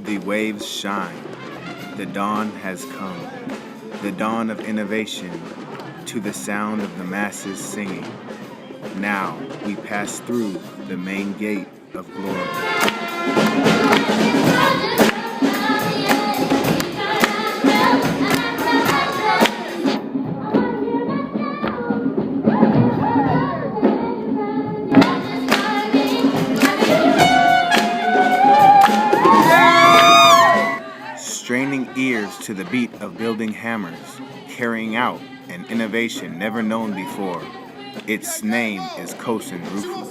The waves shine. The dawn has come. The dawn of innovation to the sound of the masses singing. Now we pass through the main gate of glory. Straining ears to the beat of building hammers, carrying out an innovation never known before. Its name is Kosen Rufu.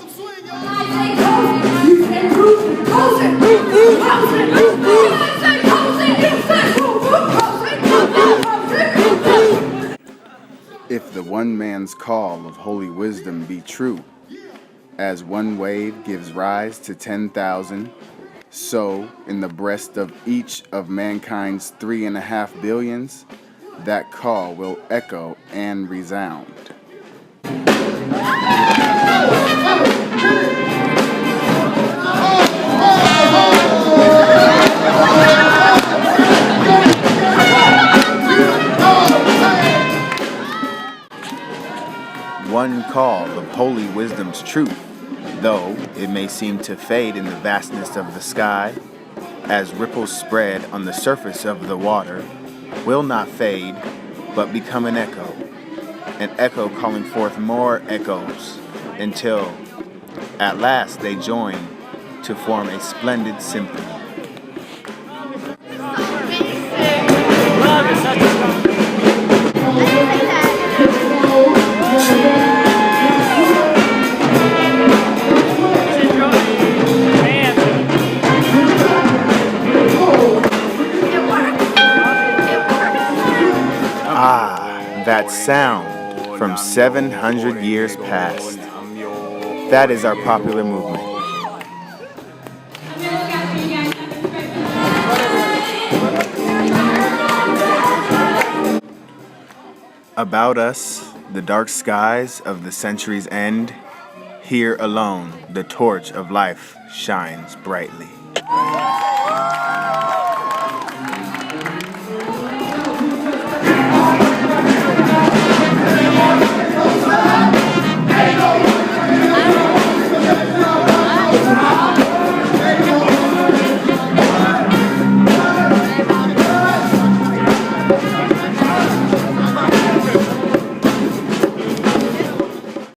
If the one man's call of holy wisdom be true, as one wave gives rise to 10,000, so in the breast of each of mankind's 3.5 billions, that call will echo and resound. One call of holy wisdom's truth, though it may seem to fade in the vastness of the sky, as ripples spread on the surface of the water, will not fade, but become an echo calling forth more echoes, until at last they join to form a splendid symphony. That sound from 700 years past. That is our popular movement. About us, the dark skies of the century's end, here alone the torch of life shines brightly.